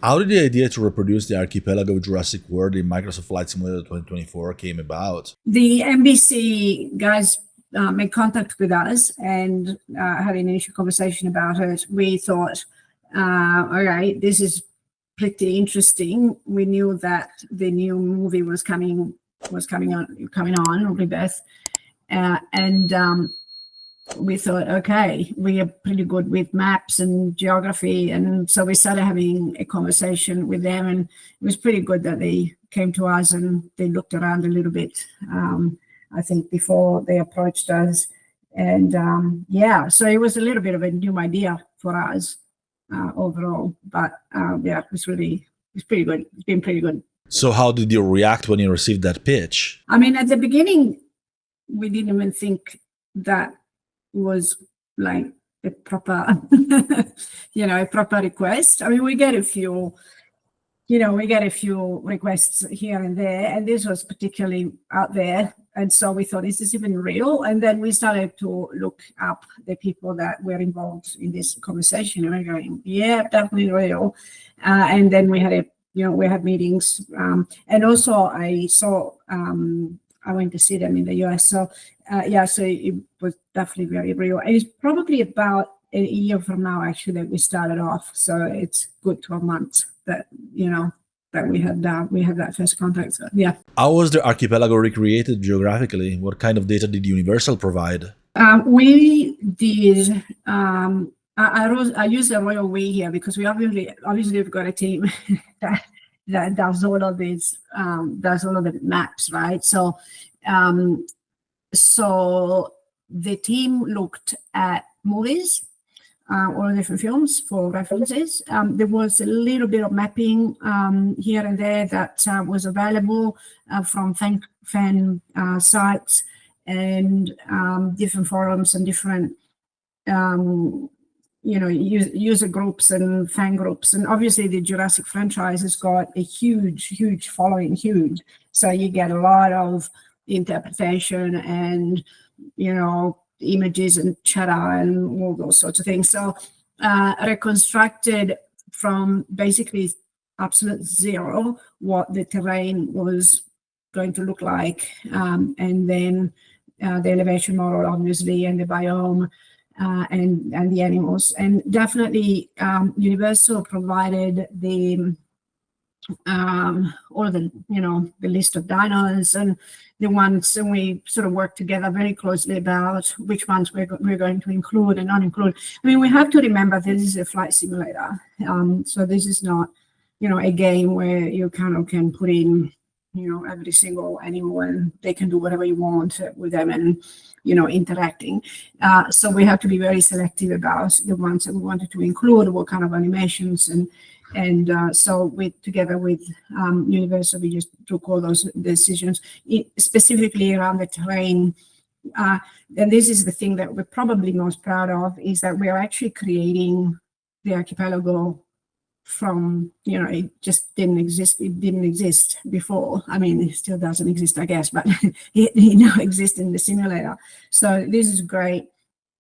How did the idea to reproduce the archipelago of Jurassic World in Microsoft Flight Simulator 2024 came about? The NBC guys made contact with us and had an initial conversation about it. We thought, all right, this is pretty interesting. We knew that the new movie was coming on Rebirth, and we thought, okay, we are pretty good with maps and geography, and so we started having a conversation with them, and it was pretty good that they came to us and they looked around a little bit. I think before they approached us, and so it was a little bit of a new idea for us overall, but it's pretty good. It's been pretty good. So how did you react when you received that pitch? I mean, at the beginning, we didn't even think that was like a proper, a proper request. I mean, we get a few requests here and there, and this was particularly out there. And so we thought, is this even real? And then we started to look up the people that were involved in this conversation, and we're going, yeah, definitely real. And then we had meetings, and also I saw. I went to see them in the US. So so it was definitely very real. And it's probably about a year from now, actually, that we started off. So it's good 12 months that, that we had that first contact. So, yeah. How was the archipelago recreated geographically? What kind of data did Universal provide? We did. I use the royal we here because we obviously have got a team that does all of these, does all of the maps, right? So, so the team looked at movies, all different films for references. There was a little bit of mapping here and there that was available from fan sites and different forums and different user groups and fan groups. And obviously the Jurassic franchise has got a huge following, so you get a lot of interpretation and images and chatter and all those sorts of things. So reconstructed from basically absolute zero what the terrain was going to look like, and then the elevation model obviously, and the biome, and the animals. And definitely Universal provided the all the the list of dinos and the ones, and we sort of worked together very closely about which ones we're going to include and not include. I mean, we have to remember this is a flight simulator, so this is not a game where you kind of can put in every single animal and they can do whatever you want with them and interacting. So we have to be very selective about the ones that we wanted to include, what kind of animations, and so together with Universal, we just took all those decisions, specifically around the terrain. And this is the thing that we're probably most proud of, is that we are actually creating the archipelago from, it just didn't exist. It didn't exist before. I mean, it still doesn't exist, I guess, but it now exists in the simulator. So this is great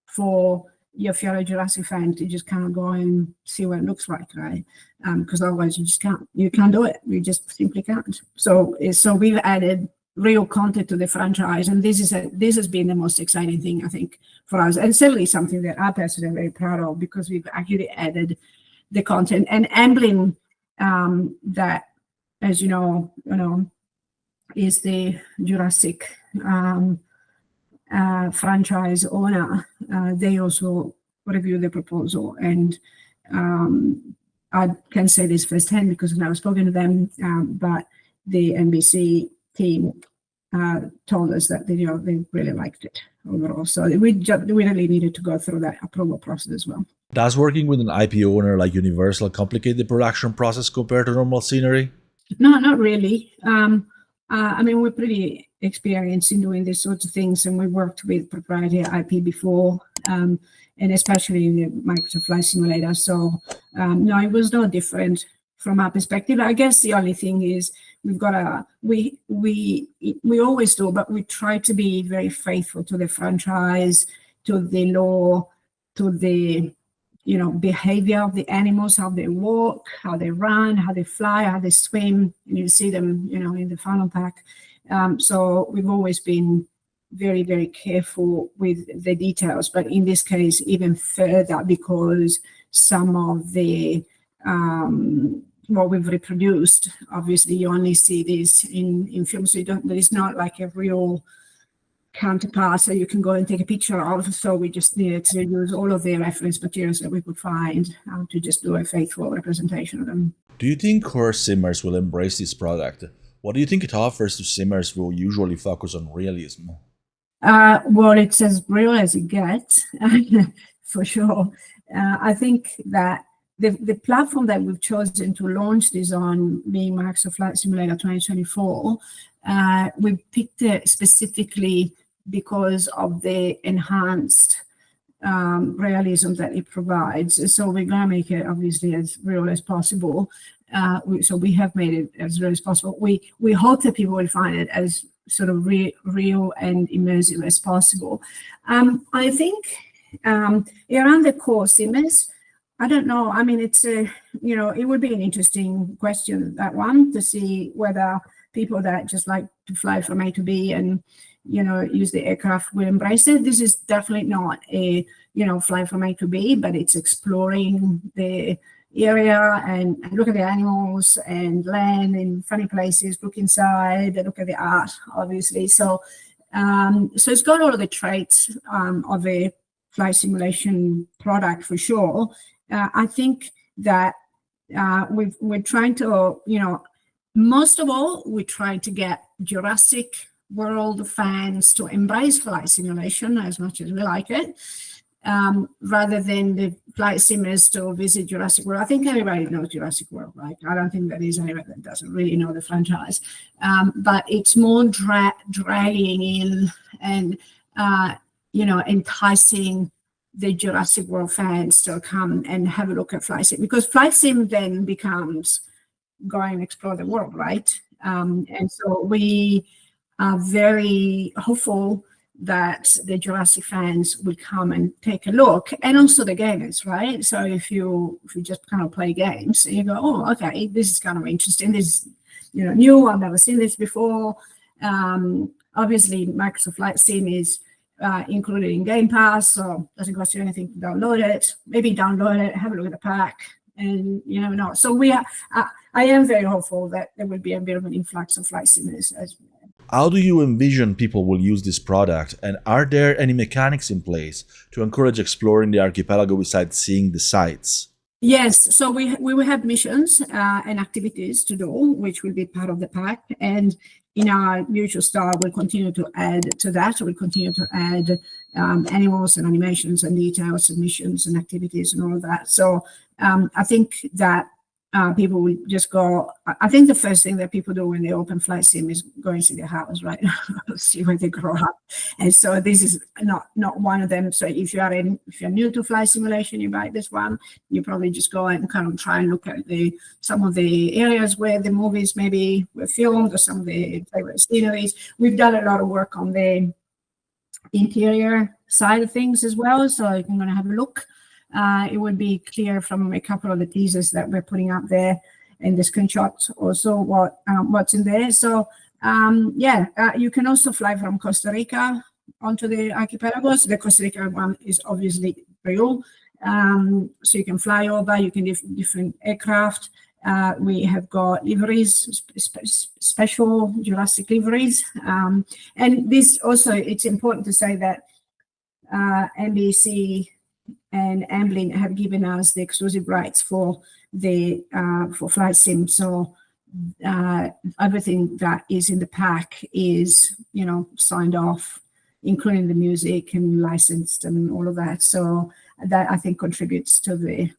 for if you're a Jurassic fan to just kind of go and see what it looks like, right? Because otherwise you can't do it. You just simply can't. So we've added real content to the franchise, and this has been the most exciting thing, I think, for us, and certainly something that I personally am very proud of, because we've actually added the content. And Amblin, that, as you know, is the Jurassic franchise owner. They also reviewed the proposal, and I can say this firsthand because I've never spoken to them, but the NBC team told us that they really liked it overall. So we really needed to go through that approval process as well. Does working with an IP owner like Universal complicate the production process compared to normal scenery? No, not really. I mean, we're pretty experienced in doing these sorts of things, and we worked with proprietary IP before, and especially in the Microsoft Flight Simulator. So no, it was no different from our perspective. I guess the only thing is we've got we always do, but we try to be very faithful to the franchise, to the law, to the behavior of the animals, how they walk, how they run, how they fly, how they swim. And you see them, in the funnel pack. So we've always been very, very careful with the details, but in this case, even further, because some of the what we've reproduced, obviously you only see this in film, so there is not like a real counterpart so you can go and take a picture of. So we just needed to use all of the reference materials that we could find to just do a faithful representation of them. Do you think core simmers will embrace this product? What do you think it offers to simmers who usually focus on realism? Well, it's as real as it gets, for sure. I think that the platform that we've chosen to launch this on, being Microsoft Flight Simulator 2024, we picked it specifically because of the enhanced realism that it provides. So we're going to make it obviously as real as possible. So we have made it as real as possible. We hope that people will find it as sort of real and immersive as possible. I think around the core simmers, I don't know. I mean, it's it would be an interesting question, that one, to see whether people that just like to fly from A to B and use the aircraft will embrace it. This is definitely not a fly from A to B, but it's exploring the area and look at the animals and land in funny places, look inside, look at the art, obviously. So so it's got all of the traits of a flight simulation product for sure. I think that we're trying to, most of all, we're trying to get Jurassic World fans to embrace flight simulation as much as we like it, rather than the flight simmers to visit Jurassic World. I think everybody knows Jurassic World, right? I don't think that is anybody that doesn't really know the franchise. But it's more dragging in and, enticing the Jurassic World fans to come and have a look at flight sim, because flight sim then becomes go and explore the world, right? And so we are very hopeful that the Jurassic fans will come and take a look, and also the gamers, right? So if you just kind of play games, you go, oh, okay, this is kind of interesting. This is new. I've never seen this before. Obviously, Microsoft Flight Sim is included in Game Pass, so it doesn't cost you anything to download it. Maybe download it, have a look at the pack, and you never know. So I am very hopeful that there will be a bit of an influx of flight simmers as well. How do you envision people will use this product, and are there any mechanics in place to encourage exploring the archipelago besides seeing the sights? Yes, so we will have missions and activities to do, which will be part of the pack, and in our usual style, we'll continue to add to that. We'll continue to add animals and animations and details and missions and activities and all of that. So I think that people will just go. I think the first thing that people do when they open Flight Sim is go and see their house, right? See where they grow up. And so this is not one of them. So if you're new to flight simulation, you buy this one, you probably just go and kind of try and look at some of the areas where the movies maybe were filmed, or some of the favorite sceneries. We've done a lot of work on the interior side of things as well, so I'm going to have a look. It would be clear from a couple of the teasers that we're putting up there and the screenshots also what's in there. So you can also fly from Costa Rica onto the archipelagos. The Costa Rica one is obviously real, so you can fly over. You can different aircraft. We have got liveries, special Jurassic liveries, and this also, it's important to say that NBC and Amblin have given us the exclusive rights for Flight Sim. So everything that is in the pack is, signed off, including the music and licensed and all of that. So that, I think, contributes to the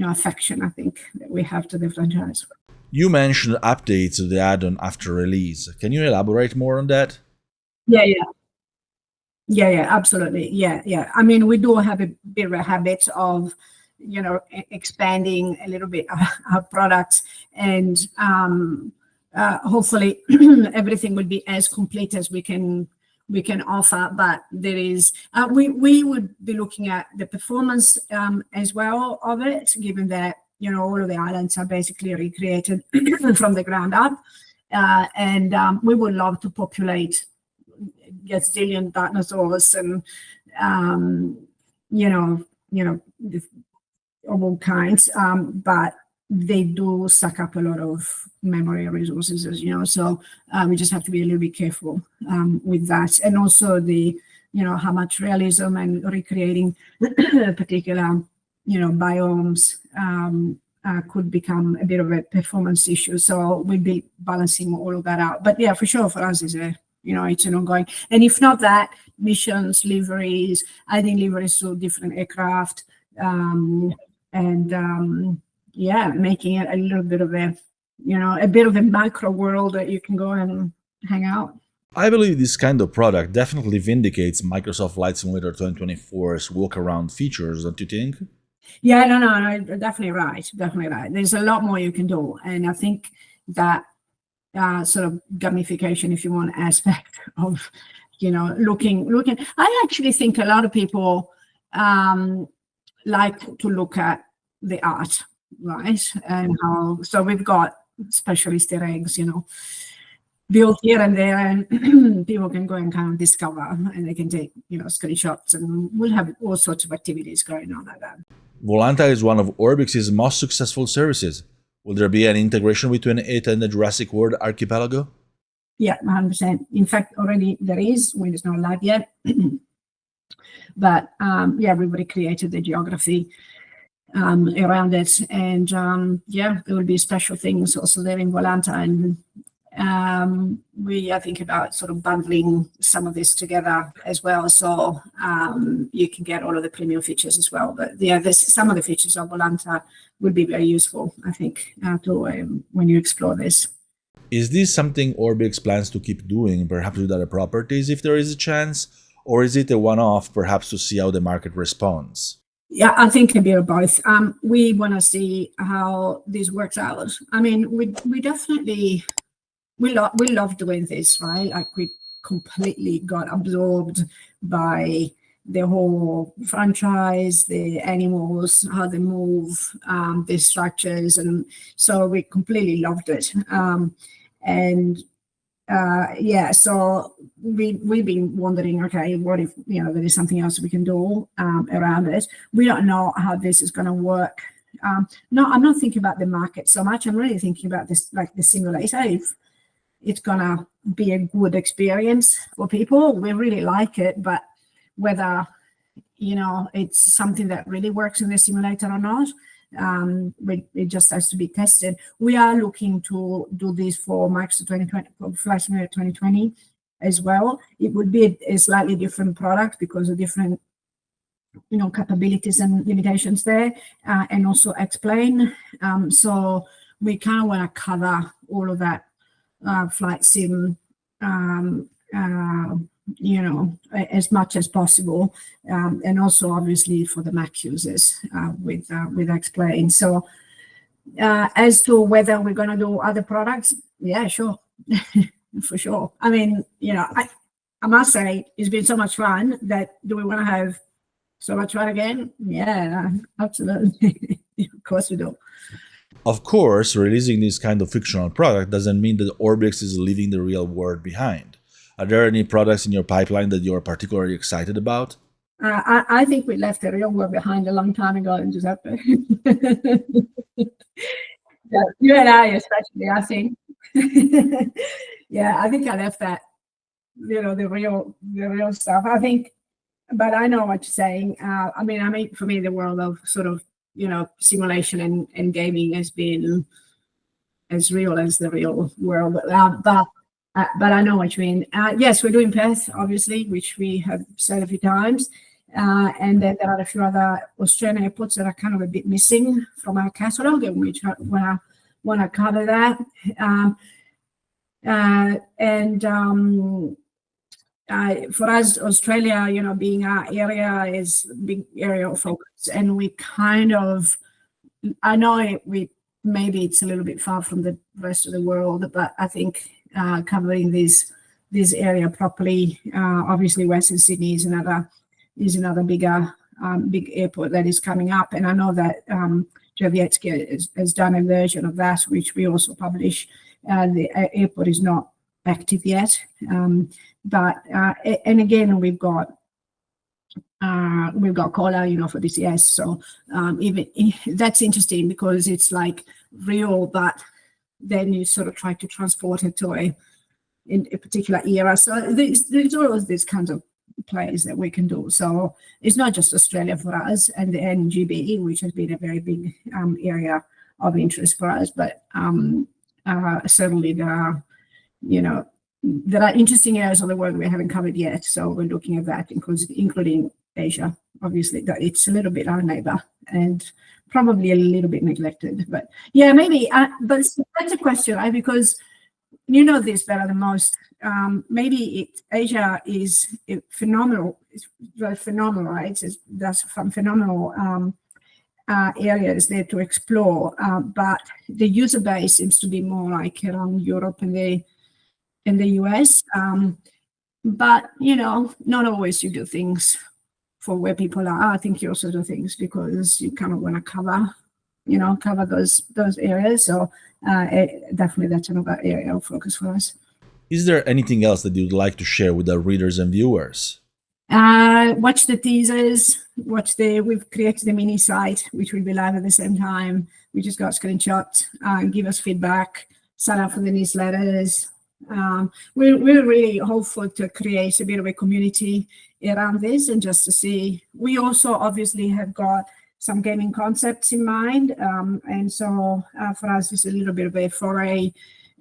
affection, I think, that we have to the franchise. You mentioned updates to the add-on after release. Can you elaborate more on that? Yeah, absolutely. Yeah. I mean, we do have a bit of a habit of, expanding a little bit our products, and hopefully everything will be as complete as we can we can offer, but there is we would be looking at the performance as well of it, given that all of the islands are basically recreated from the ground up, and we would love to populate gazillion dinosaurs and of all kinds, but they do suck up a lot of memory resources, as you know. So we just have to be a little bit careful with that, and also the how much realism and recreating particular biomes could become a bit of a performance issue. So we'll be balancing all of that out. But yeah, for sure, for us is it's an ongoing. And if not that, missions, liveries, adding liveries to different aircraft, making it a little bit of a macro world that you can go and hang out. I believe this kind of product definitely vindicates Microsoft Flight Simulator 2024's walkaround features, don't you think? Yeah, no, definitely right. There's a lot more you can do, and I think that sort of gamification, if you want, aspect of looking. I actually think a lot of people like to look at the art, right? And how so we've got special Easter eggs, built here and there, and people can go and kind of discover, and they can take screenshots, and we'll have all sorts of activities going on like that. Volanta is one of Orbx's most successful services. Will there be an integration between it and the Jurassic World Archipelago? Yeah, 100%. In fact, already there is. It's not live yet. But we've recreated the geography around it. And there will be special things also there in Volanta. And we are thinking about sort of bundling some of this together as well. So you can get all of the premium features as well. But some of the features of Volanta will be very useful, I think, when you explore this. Is this something Orbx plans to keep doing, perhaps with other properties if there is a chance? Or is it a one-off, perhaps to see how the market responds? Yeah, I think a bit of both. We want to see how this works out. I mean, we definitely... We love doing this, right? Like we completely got absorbed by the whole franchise, the animals, how they move, the structures, and so we completely loved it. So we've been wondering, okay, what if there is something else we can do around it? We don't know how this is going to work. No, I'm not thinking about the market so much. I'm really thinking about this, like the simulator. If it's gonna be a good experience for people, we really like it, but whether it's something that really works in the simulator or not, it just has to be tested. We are looking to do this for Microsoft 2020, for Flight Simulator 2020 as well. It would be a slightly different product because of different capabilities and limitations there, and also explain. So we kind of want to cover all of that flight sim, as much as possible, and also obviously for the Mac users with Explain. So as to whether we're going to do other products, yeah, sure, for sure. I mean, I must say it's been so much fun that do we want to have so much fun again? Yeah, absolutely. Of course we do. Of course, releasing this kind of fictional product doesn't mean that Orbx is leaving the real world behind. Are there any products in your pipeline that you're particularly excited about? I think we left the real world behind a long time ago, Giuseppe. Yeah, you and I especially, I think. Yeah, I think I left that, the real stuff. I think, but I know what you're saying. I mean, for me, the world of sort of simulation and gaming has been as real as the real world. But I know what you mean. Yes, we're doing Perth, obviously, which we have said a few times. And then there are a few other Australian airports that are kind of a bit missing from our catalogue, and we want to cover that. For us, Australia, being our area is a big area of focus, and we kind of, I know maybe it's a little bit far from the rest of the world, but I think covering these this area properly. Obviously, Western Sydney is another bigger big airport that is coming up, and I know that Jurassic has done a version of that, which we also publish. The airport is not active yet, but and again we've got COLA, for DCS. So even that's interesting because it's like real, but then you sort of try to transport it to a particular era. So there's always these kinds of plays that we can do. So it's not just Australia for us and the NGB, which has been a very big area of interest for us, but certainly there are interesting areas of the world we haven't covered yet. So we're looking at that, including Asia. Obviously, that it's a little bit our neighbor and probably a little bit neglected. But yeah, maybe. But that's a question, right? Because you know this better than most. Maybe Asia is phenomenal. It's very phenomenal, right? There's some phenomenal areas there to explore. But the user base seems to be more like around Europe and the US. But not always you do things for where people are. I think you also do things because you kind of want to cover those areas. So definitely that's another area of focus for us. Is there anything else that you'd like to share with our readers and viewers? Watch the teasers. We've created a mini site which will be live at the same time. We just got screenshots. Give us feedback. Sign up for the newsletters. We're really hopeful to create a bit of a community around this, and just to see. We also obviously have got some gaming concepts in mind, and so for us it's a little bit of a foray.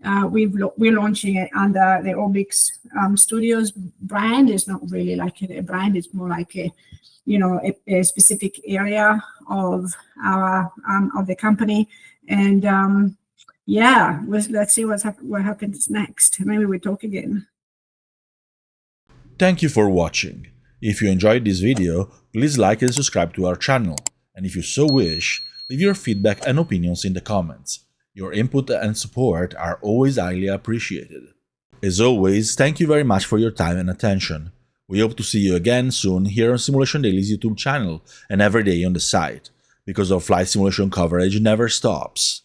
We're launching it under the Orbx Studios brand. It's not really like a brand; it's more like a specific area of our of the company, and yeah, let's see what happens next. Maybe we talk again. Thank you for watching. If you enjoyed this video, please like and subscribe to our channel. And if you so wish, leave your feedback and opinions in the comments. Your input and support are always highly appreciated. As always, thank you very much for your time and attention. We hope to see you again soon here on Simulation Daily's YouTube channel and every day on the site, because our flight simulation coverage never stops.